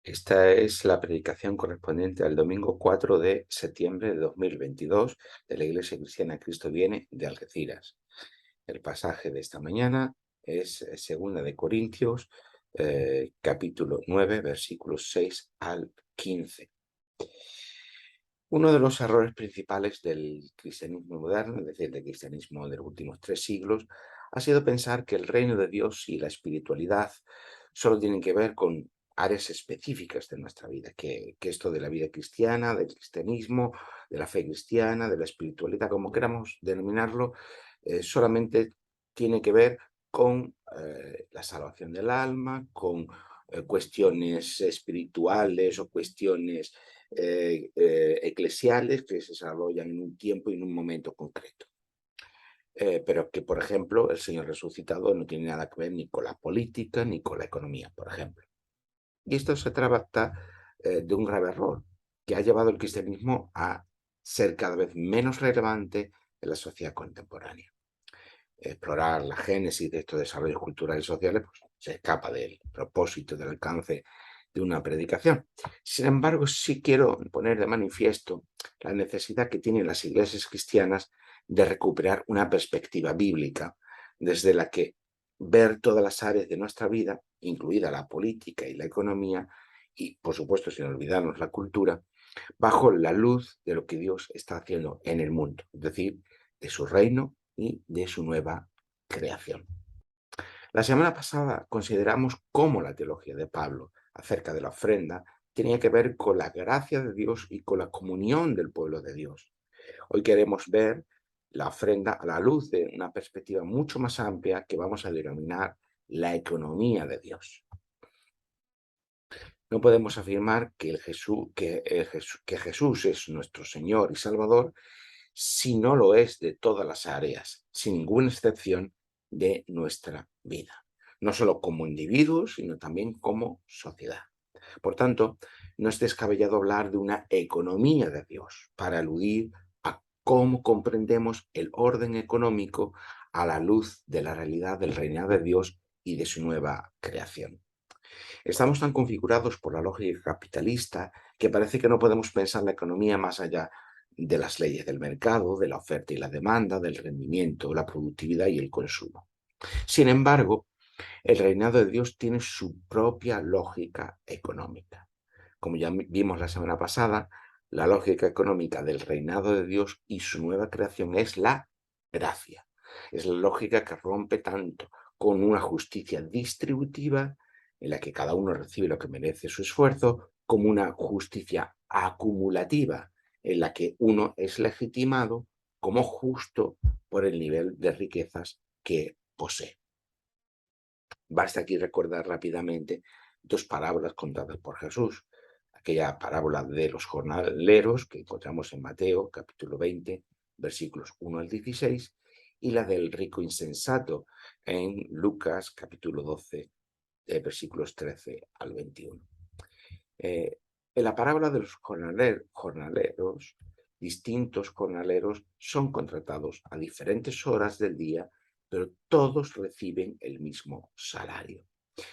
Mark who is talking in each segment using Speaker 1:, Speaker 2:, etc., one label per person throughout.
Speaker 1: Esta es la predicación correspondiente al domingo 4 de septiembre de 2022 de la Iglesia Cristiana Cristo Viene de Algeciras. El pasaje de esta mañana es 2 de Corintios, capítulo 9, versículos 6 al 15. Uno de los errores principales del cristianismo moderno, es decir, del cristianismo de los últimos 3 siglos, ha sido pensar que el reino de Dios y la espiritualidad solo tienen que ver con áreas específicas de nuestra vida, que esto de la vida cristiana, del cristianismo, de la fe cristiana, de la espiritualidad, como queramos denominarlo, solamente tiene que ver con la salvación del alma, con cuestiones espirituales o cuestiones eclesiales que se desarrollan en un tiempo y en un momento concreto. Pero que, por ejemplo, el Señor resucitado no tiene nada que ver ni con la política ni con la economía, por ejemplo. Y esto se trata de un grave error que ha llevado el cristianismo a ser cada vez menos relevante en la sociedad contemporánea. Explorar la génesis de estos desarrollos culturales y sociales pues, se escapa del propósito, del alcance de una predicación. Sin embargo, sí quiero poner de manifiesto la necesidad que tienen las iglesias cristianas de recuperar una perspectiva bíblica desde la que ver todas las áreas de nuestra vida, incluida la política y la economía, y por supuesto sin olvidarnos la cultura, bajo la luz de lo que Dios está haciendo en el mundo, es decir, de su reino y de su nueva creación. La semana pasada consideramos cómo la teología de Pablo acerca de la ofrenda tenía que ver con la gracia de Dios y con la comunión del pueblo de Dios. Hoy queremos ver la ofrenda a la luz de una perspectiva mucho más amplia que vamos a denominar la economía de Dios. No podemos afirmar que Jesús es nuestro Señor y Salvador si no lo es de todas las áreas, sin ninguna excepción de nuestra vida, no solo como individuos, sino también como sociedad. Por tanto, no es descabellado hablar de una economía de Dios para aludir a cómo comprendemos el orden económico a la luz de la realidad del reinado de Dios y de su nueva creación. Estamos tan configurados por la lógica capitalista que parece que no podemos pensar la economía más allá de las leyes del mercado, de la oferta y la demanda, del rendimiento, la productividad y el consumo. Sin embargo, el reinado de Dios tiene su propia lógica económica. Como ya vimos la semana pasada, la lógica económica del reinado de Dios y su nueva creación es la gracia. Es la lógica que rompe tanto con una justicia distributiva en la que cada uno recibe lo que merece su esfuerzo, como una justicia acumulativa en la que uno es legitimado como justo por el nivel de riquezas que posee. Basta aquí recordar rápidamente dos parábolas contadas por Jesús. Aquella parábola de los jornaleros que encontramos en Mateo capítulo 20, versículos 1 al 16, y la del rico insensato en Lucas capítulo 12, versículos 13 al 21. En la parábola de los jornaleros, distintos jornaleros son contratados a diferentes horas del día, pero todos reciben el mismo salario.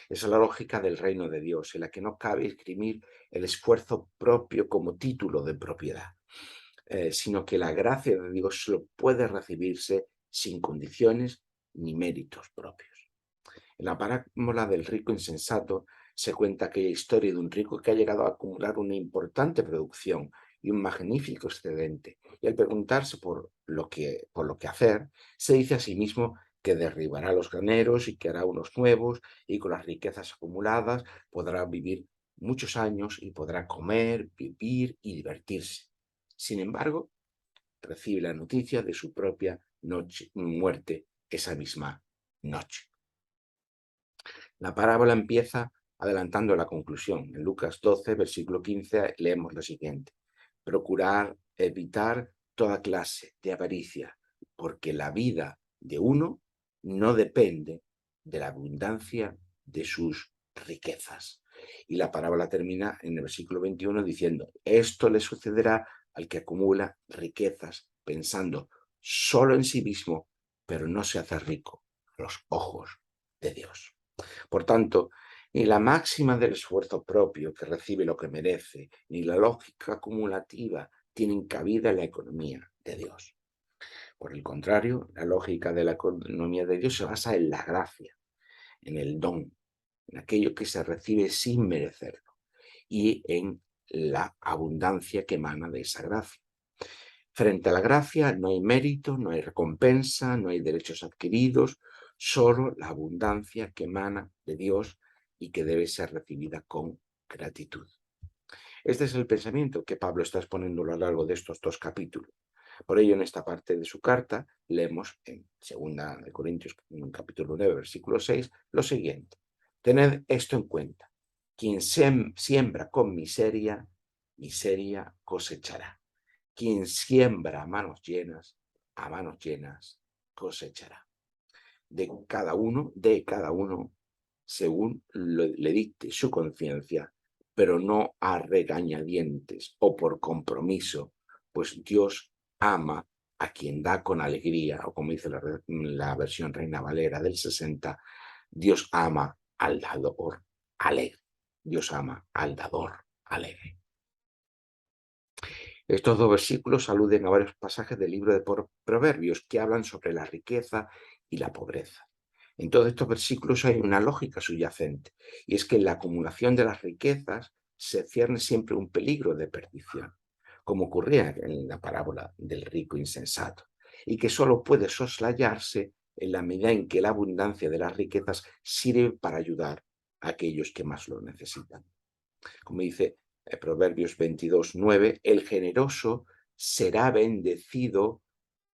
Speaker 1: Esa es la lógica del reino de Dios, en la que no cabe esgrimir el esfuerzo propio como título de propiedad, sino que la gracia de Dios lo puede recibirse sin condiciones ni méritos propios. En la parábola del rico insensato se cuenta aquella historia de un rico que ha llegado a acumular una importante producción y un magnífico excedente. Y al preguntarse por lo que hacer, se dice a sí mismo que derribará los graneros y que hará unos nuevos y con las riquezas acumuladas podrá vivir muchos años y podrá comer, vivir y divertirse. Sin embargo, recibe la noticia de su propia muerte esa misma noche. La parábola empieza adelantando la conclusión. En Lucas 12, versículo 15, leemos lo siguiente. Procurar evitar toda clase de avaricia, porque la vida de uno no depende de la abundancia de sus riquezas. Y la parábola termina en el versículo 21 diciendo, esto le sucederá al que acumula riquezas pensando solo en sí mismo, pero no se hace rico a los ojos de Dios. Por tanto, Ni la máxima del esfuerzo propio que recibe lo que merece, ni la lógica acumulativa tienen cabida en la economía de Dios. Por el contrario, la lógica de la economía de Dios se basa en la gracia, en el don, en aquello que se recibe sin merecerlo y en la abundancia que emana de esa gracia. Frente a la gracia no hay mérito, no hay recompensa, no hay derechos adquiridos, solo la abundancia que emana de Dios y que debe ser recibida con gratitud. Este es el pensamiento que Pablo está exponiendo a lo largo de estos 2 capítulos. Por ello, en esta parte de su carta, leemos en 2 de Corintios, en capítulo 9, versículo 6, lo siguiente. Tened esto en cuenta. Quien siembra con miseria, miseria cosechará. Quien siembra a manos llenas cosechará. De cada uno, según le dicte su conciencia, pero no a regañadientes o por compromiso, pues Dios ama a quien da con alegría, o como dice la versión Reina Valera del 60, Dios ama al dador alegre. Dios ama al dador alegre. Estos 2 versículos aluden a varios pasajes del libro de Proverbios que hablan sobre la riqueza y la pobreza. En todos estos versículos hay una lógica subyacente, y es que en la acumulación de las riquezas se cierne siempre un peligro de perdición, como ocurría en la parábola del rico insensato, y que solo puede soslayarse en la medida en que la abundancia de las riquezas sirve para ayudar a aquellos que más lo necesitan. Como dice Proverbios 22:9, el generoso será bendecido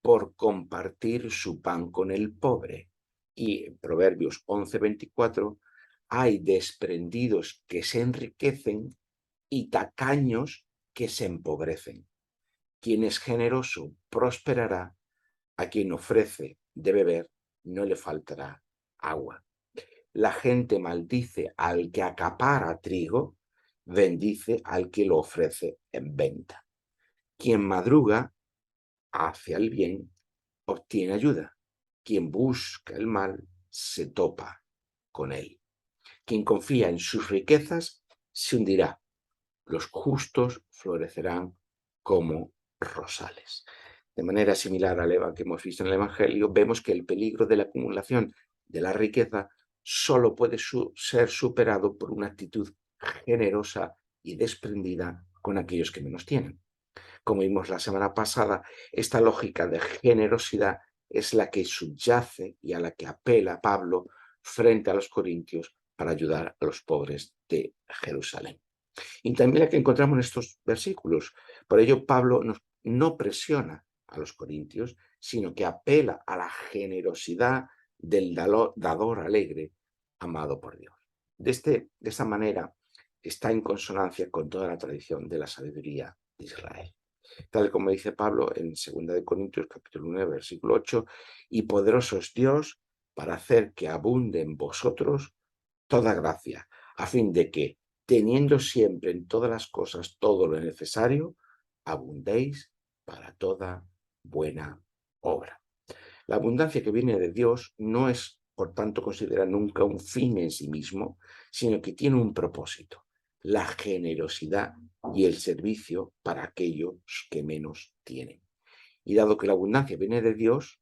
Speaker 1: por compartir su pan con el pobre. Y en Proverbios 11:24, hay desprendidos que se enriquecen y tacaños que se empobrecen. Quien es generoso prosperará, a quien ofrece de beber no le faltará agua. La gente maldice al que acapara trigo, bendice al que lo ofrece en venta. Quien madruga hacia el bien obtiene ayuda. Quien busca el mal se topa con él. Quien confía en sus riquezas se hundirá. Los justos florecerán como rosales. De manera similar al que hemos visto en el Evangelio, vemos que el peligro de la acumulación de la riqueza solo puede ser superado por una actitud generosa y desprendida con aquellos que menos tienen. Como vimos la semana pasada, esta lógica de generosidad es la que subyace y a la que apela Pablo frente a los corintios para ayudar a los pobres de Jerusalén. Y también la que encontramos en estos versículos. Por ello, Pablo no presiona a los corintios, sino que apela a la generosidad del dador alegre amado por Dios. De esta manera está en consonancia con toda la tradición de la sabiduría de Israel. Tal como dice Pablo en 2 Corintios capítulo 9, versículo 8, y poderoso es Dios para hacer que abunde en vosotros toda gracia, a fin de que, teniendo siempre en todas las cosas todo lo necesario, abundéis para toda buena obra. La abundancia que viene de Dios no es, por tanto, considerada nunca un fin en sí mismo, sino que tiene un propósito, la generosidad y el servicio para aquellos que menos tienen. Y dado que la abundancia viene de Dios,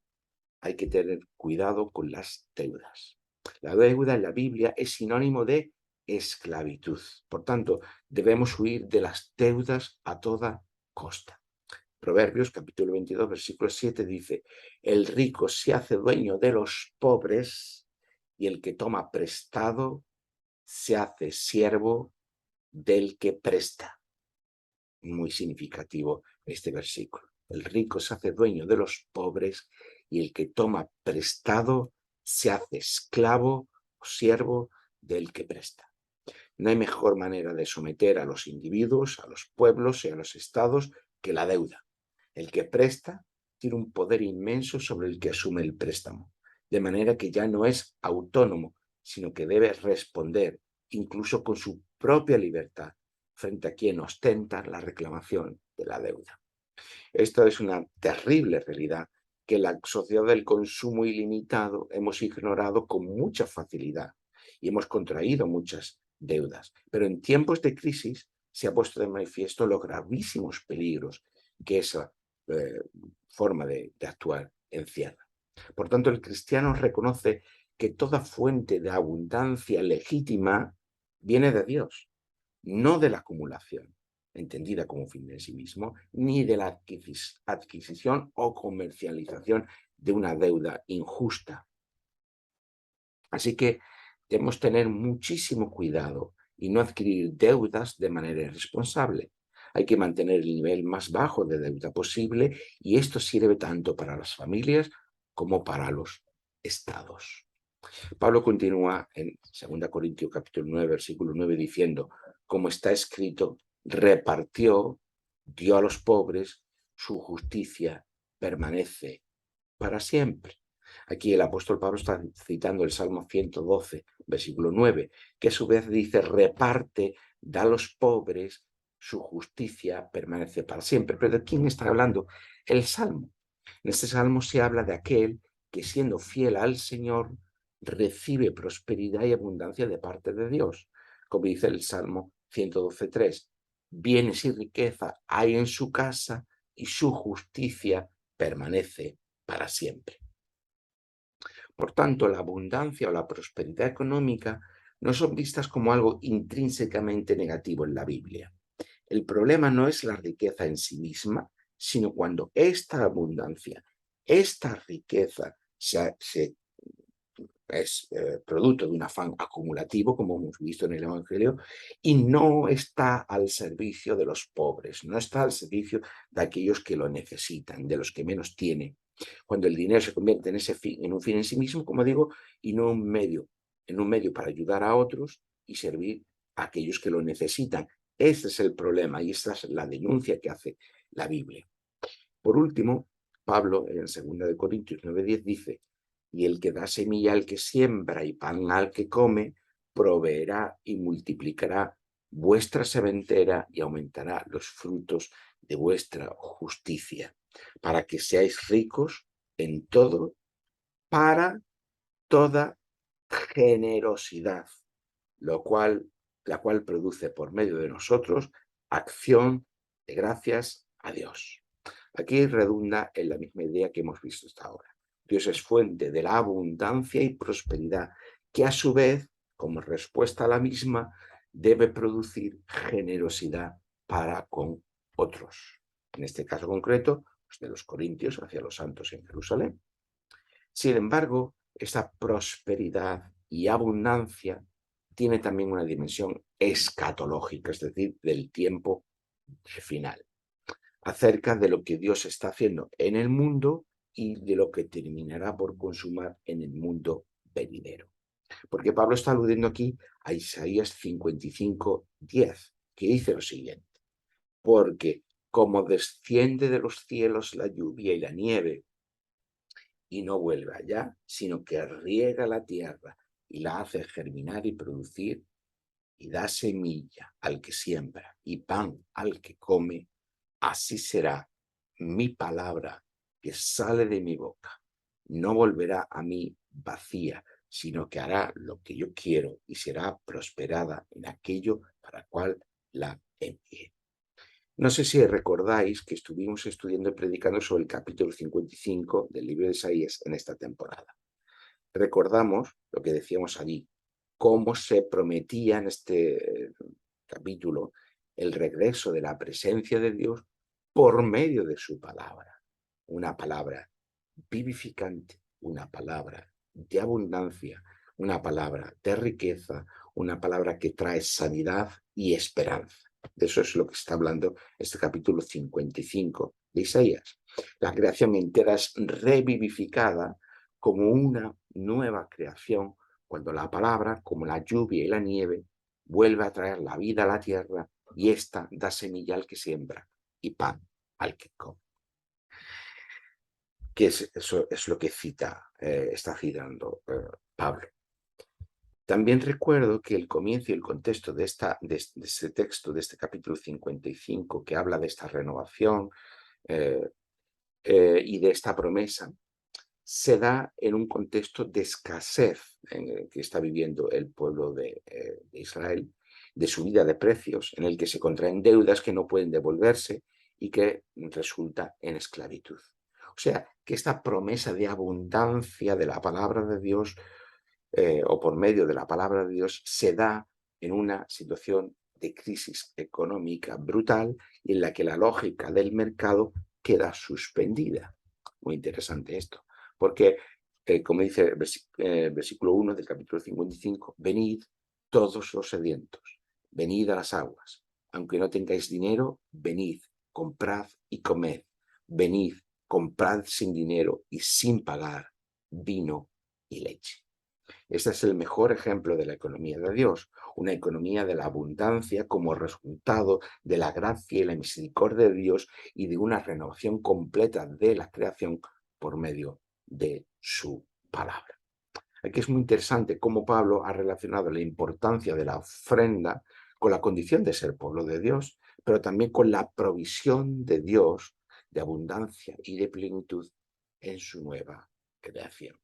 Speaker 1: hay que tener cuidado con las deudas. La deuda en la Biblia es sinónimo de esclavitud. Por tanto, debemos huir de las deudas a toda costa. Proverbios capítulo 22, versículo 7 dice, el rico se hace dueño de los pobres y el que toma prestado se hace siervo del que presta. Muy significativo este versículo. El rico se hace dueño de los pobres y el que toma prestado se hace esclavo o siervo del que presta. No hay mejor manera de someter a los individuos, a los pueblos y a los estados que la deuda. El que presta tiene un poder inmenso sobre el que asume el préstamo, de manera que ya no es autónomo, sino que debe responder, incluso con su propia libertad, frente a quien ostenta la reclamación de la deuda. Esto es una terrible realidad que la sociedad del consumo ilimitado hemos ignorado con mucha facilidad y hemos contraído muchas deudas. Pero en tiempos de crisis se ha puesto de manifiesto los gravísimos peligros que esa forma de actuar encierra. Por tanto, el cristiano reconoce que toda fuente de abundancia legítima viene de Dios, no de la acumulación, entendida como fin en sí mismo, ni de la adquisición o comercialización de una deuda injusta. Así que debemos tener muchísimo cuidado y no adquirir deudas de manera irresponsable. Hay que mantener el nivel más bajo de deuda posible y esto sirve tanto para las familias como para los estados. Pablo continúa en 2 Corintios capítulo 9, versículo 9 diciendo, como está escrito, repartió, dio a los pobres, su justicia permanece para siempre. Aquí el apóstol Pablo está citando el Salmo 112, versículo 9, que a su vez dice, reparte, da a los pobres, su justicia permanece para siempre. ¿Pero de quién está hablando el Salmo? En este Salmo se habla de aquel que siendo fiel al Señor recibe prosperidad y abundancia de parte de Dios. Como dice el Salmo 112.3, bienes y riqueza hay en su casa y su justicia permanece para siempre. Por tanto, la abundancia o la prosperidad económica no son vistas como algo intrínsecamente negativo en la Biblia. El problema no es la riqueza en sí misma, sino cuando esta abundancia, esta riqueza es producto de un afán acumulativo, como hemos visto en el Evangelio, y no está al servicio de los pobres, no está al servicio de aquellos que lo necesitan, de los que menos tienen. Cuando el dinero se convierte en un fin en sí mismo, como digo, y no en un medio para ayudar a otros y servir a aquellos que lo necesitan. Ese es el problema y esta es la denuncia que hace la Biblia. Por último, Pablo en 2 Corintios 9:10 dice, y el que da semilla al que siembra y pan al que come, proveerá y multiplicará vuestra sementera y aumentará los frutos de vuestra justicia, para que seáis ricos en todo, para toda generosidad, la cual produce por medio de nosotros acción de gracias a Dios. Aquí redunda en la misma idea que hemos visto hasta ahora. Dios es fuente de la abundancia y prosperidad, que a su vez, como respuesta a la misma, debe producir generosidad para con otros. En este caso concreto, pues de los corintios hacia los santos en Jerusalén. Sin embargo, esta prosperidad y abundancia tiene también una dimensión escatológica, es decir, del tiempo final, acerca de lo que Dios está haciendo en el mundo y de lo que terminará por consumar en el mundo venidero. Porque Pablo está aludiendo aquí a Isaías 55:10, que dice lo siguiente, porque como desciende de los cielos la lluvia y la nieve, y no vuelve allá, sino que riega la tierra y la hace germinar y producir, y da semilla al que siembra y pan al que come, así será mi palabra que sale de mi boca. No volverá a mí vacía, sino que hará lo que yo quiero y será prosperada en aquello para cual la envié. No sé si recordáis que estuvimos estudiando y predicando sobre el capítulo 55 del libro de Isaías en esta temporada. Recordamos lo que decíamos allí, cómo se prometía en este capítulo el regreso de la presencia de Dios por medio de su palabra. Una palabra vivificante, una palabra de abundancia, una palabra de riqueza, una palabra que trae sanidad y esperanza. De eso es lo que está hablando este capítulo 55 de Isaías. La creación entera es revivificada como una nueva creación cuando la palabra, como la lluvia y la nieve, vuelve a traer la vida a la tierra y ésta da semilla al que siembra y pan al que come. Que eso es lo que está citando Pablo. También recuerdo que el comienzo y el contexto de este texto, de este capítulo 55, que habla de esta renovación y de esta promesa, se da en un contexto de escasez en el que está viviendo el pueblo de Israel, de subida de precios, en el que se contraen deudas que no pueden devolverse y que resulta en esclavitud. O sea, que esta promesa de abundancia de la palabra de Dios o por medio de la palabra de Dios se da en una situación de crisis económica brutal y en la que la lógica del mercado queda suspendida. Muy interesante esto, porque como dice el versículo 1 del capítulo 55, venid todos los sedientos, venid a las aguas, aunque no tengáis dinero, venid, comprad y comed, venid, comprad sin dinero y sin pagar vino y leche. Este es el mejor ejemplo de la economía de Dios, una economía de la abundancia como resultado de la gracia y la misericordia de Dios y de una renovación completa de la creación por medio de su palabra. Aquí es muy interesante cómo Pablo ha relacionado la importancia de la ofrenda con la condición de ser pueblo de Dios, pero también con la provisión de Dios de abundancia y de plenitud en su nueva creación.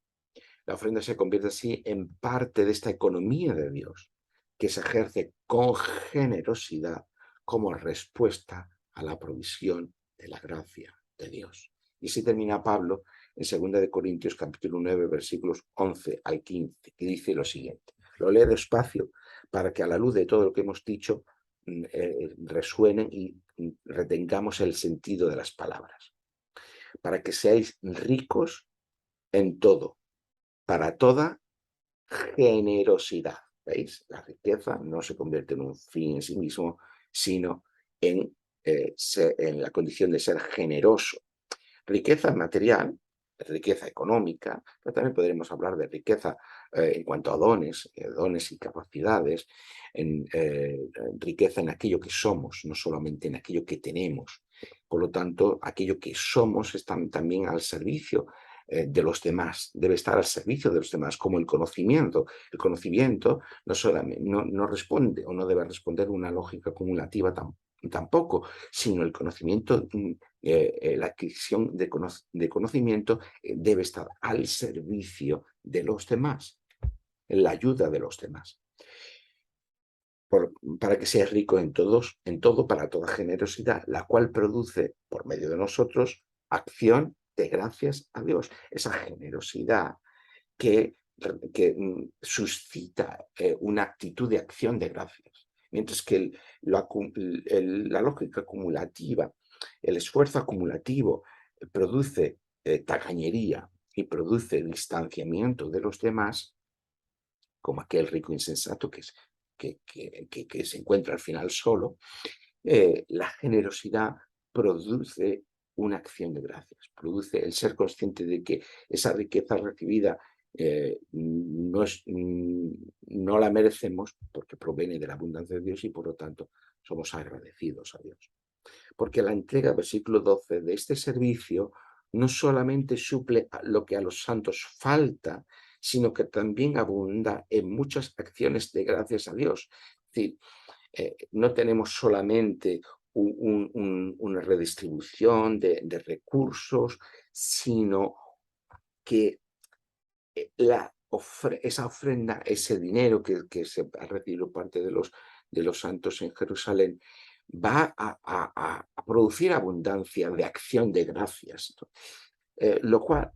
Speaker 1: La ofrenda se convierte así en parte de esta economía de Dios, que se ejerce con generosidad como respuesta a la provisión de la gracia de Dios. Y así termina Pablo en 2 Corintios capítulo 9, versículos 11 al 15, que dice lo siguiente. Lo leo despacio para que a la luz de todo lo que hemos dicho resuenen y retengamos el sentido de las palabras. Para que seáis ricos en todo, para toda generosidad. ¿Veis? La riqueza no se convierte en un fin en sí mismo, sino en la condición de ser generoso. Riqueza material, riqueza económica, pero también podremos hablar de riqueza en cuanto a dones y capacidades, riqueza en aquello que somos, no solamente en aquello que tenemos. Por lo tanto, aquello que somos está también al servicio de los demás, debe estar al servicio de los demás, como el conocimiento. El conocimiento no, solamente, no responde o no debe responder una lógica acumulativa tampoco, sino el conocimiento, la adquisición de conocimiento debe estar al servicio de los demás, en la ayuda de los demás. Para que seas rico en todo, para toda generosidad, la cual produce, por medio de nosotros, acción de gracias a Dios. Esa generosidad que suscita una actitud de acción de gracias. Mientras que la lógica acumulativa, el esfuerzo acumulativo produce tacañería y produce distanciamiento de los demás, como aquel rico insensato que se encuentra al final solo, la generosidad produce una acción de gracias, produce el ser consciente de que esa riqueza recibida no la merecemos porque proviene de la abundancia de Dios y por lo tanto somos agradecidos a Dios. Porque la entrega, versículo 12, de este servicio no solamente suple lo que a los santos falta, sino que también abunda en muchas acciones de gracias a Dios. Es decir, no tenemos solamente una redistribución de recursos, sino que esa ofrenda, ese dinero que se ha recibido parte de los santos en Jerusalén, va a producir abundancia de acción de gracias, ¿no? Lo cual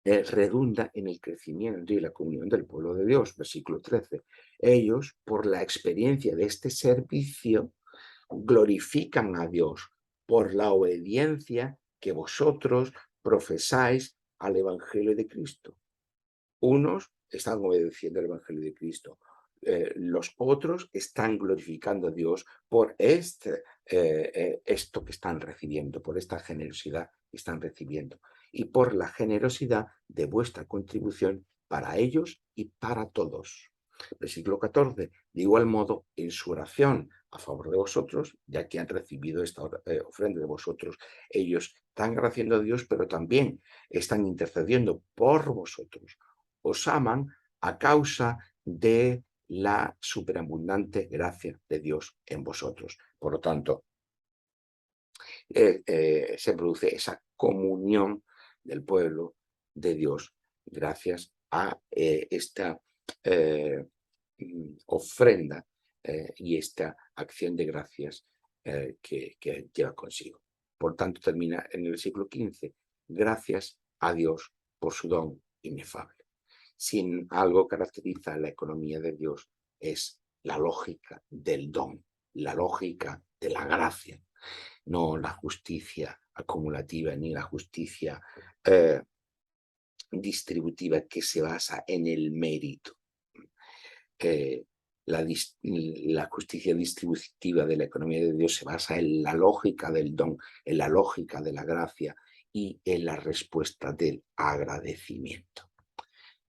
Speaker 1: redunda en el crecimiento y la comunión del pueblo de Dios. Versículo 13. Ellos, por la experiencia de este servicio, glorifican a Dios por la obediencia que vosotros profesáis al Evangelio de Cristo. Unos están obedeciendo al Evangelio de Cristo. Los otros están glorificando a Dios por esto que están recibiendo, por esta generosidad que están recibiendo y por la generosidad de vuestra contribución para ellos y para todos. Versículo 14. De igual modo, en su oración a favor de vosotros, ya que han recibido esta ofrenda de vosotros, ellos están agradeciendo a Dios, pero también están intercediendo por vosotros. Os aman a causa de la superabundante gracia de Dios en vosotros. Por lo tanto, se produce esa comunión del pueblo de Dios gracias a esta ofrenda y esta acción de gracias que lleva consigo. Por tanto, termina en el versículo 15, gracias a Dios por su don inefable. Si algo caracteriza la economía de Dios es la lógica del don, la lógica de la gracia, no la justicia acumulativa ni la justicia eh, distributiva que se basa en el mérito. Eh, la justicia distributiva de la economía de Dios se basa en la lógica del don, en la lógica de la gracia y en la respuesta del agradecimiento.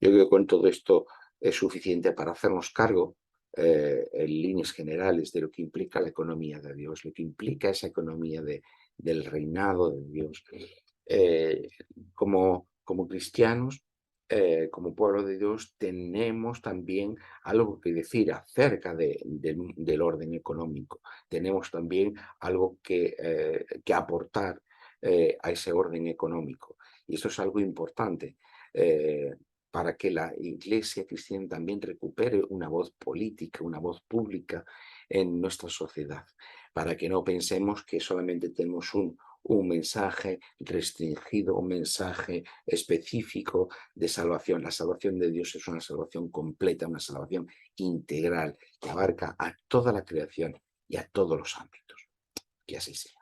Speaker 1: Yo creo que con todo esto es suficiente para hacernos cargo en líneas generales de lo que implica la economía de Dios, lo que implica esa economía del reinado de Dios. Eh, como cristianos, como pueblo de Dios, tenemos también algo que decir acerca del orden económico. Tenemos también algo que aportar a ese orden económico. Y eso es algo importante. Para que la Iglesia cristiana también recupere una voz política, una voz pública en nuestra sociedad, para que no pensemos que solamente tenemos un mensaje restringido, un mensaje específico de salvación. La salvación de Dios es una salvación completa, una salvación integral que abarca a toda la creación y a todos los ámbitos. Que así sea.